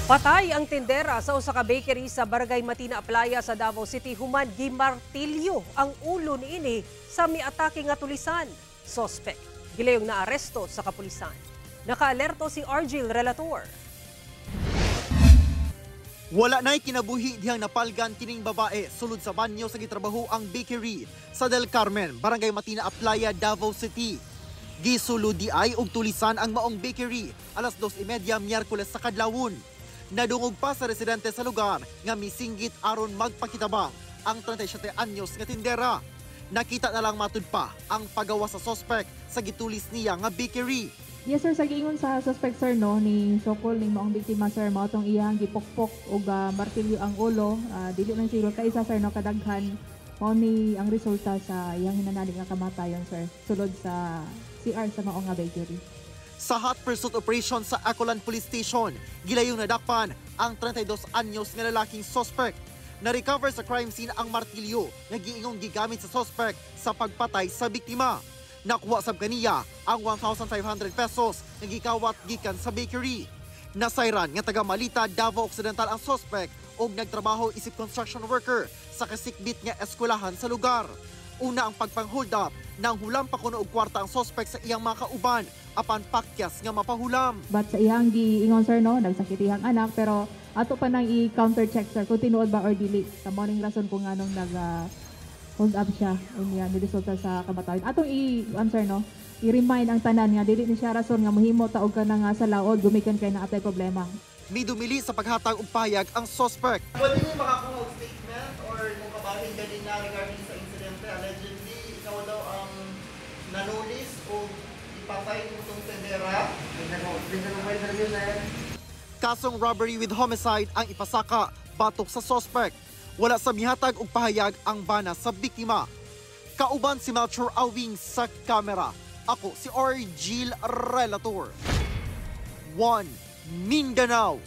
Patay ang tindera sa usa ka bakery sa Barangay Matina Playa sa Davao City. Human gimartilyo ang ulo niini sa miatake nga tulisan. Suspect gilayong naaresto sa kapulisan. Nakaalerto si Argil Relator. Wala na'y kinabuhi dihang napalgan kining babae sulod sa banyo sa gitrabaho ang bakery sa Del Carmen, Barangay Matina Playa, Davao City. Gisulod di ay og tulisan ang maong bakery alas 2:30 Miyerkules sa kadlawon. Nadungog pa sa residente sa lugar nga misinggit aron magpakitabang ang 37 anyos nga tindera. Nakita na lang matud pa ang pagawa sa suspect sa gitulis niya nga bakery. Yes sir, sa giingon sa suspect sir no ni Sokol ning maong biktima sir mao tong iyang gipokpok og martilyo ang ulo, dili man siguro ka isa sir no kadaghan mao ni ang resulta sa iyang hinanalig nga kamatayon sir sulod sa CR sa maong nga bakery. Sa hot pursuit operation sa Acolan Police Station, gilayong nadakpan ang 32 anyos nga lalaking suspect. Na-recover sa crime scene ang martilyo nga giingong gigamit sa suspect sa pagpatay sa biktima. Nakuha sab kaniya ang 1,500 pesos nga gikawat gikan sa bakery. Nasayran nga taga Malita, Davao Occidental ang suspect og nagtrabaho isip construction worker sa kasikbit nga eskwelahan sa lugar. Una ang pagpang-hold up nang hulam pa kuno og kwarta ang suspect sa iyang mga kauban apan pakyas nga mapahulam. But sa iyang giingon sir no nagsakit iyang anak pero ato pa nang i-counter check sir kung tinuod ba or dili. Sa morning rason kung nganong hold up siya unya ni resulta sa kamatayon. Atong i-answer no i-remind ang tanan nga dili ni siya rason nga mohimo ta og kana nga sa laod gumikan kay naatay problema. Midumili sa paghatag og pahayag ang suspect. Pwede mo makakuha og statement or kung kabahin ka din na regarding sa insidente, allegedly ikaw daw ang nanulis o ipatay itong tendera. Kasong robbery with homicide ang ipasaka batok sa suspect. Wala sa mihatag og pahayag ang bana sa biktima. Kauban si Melchor Awing sa kamera. Ako si Argil Relator. 1 Mindanao.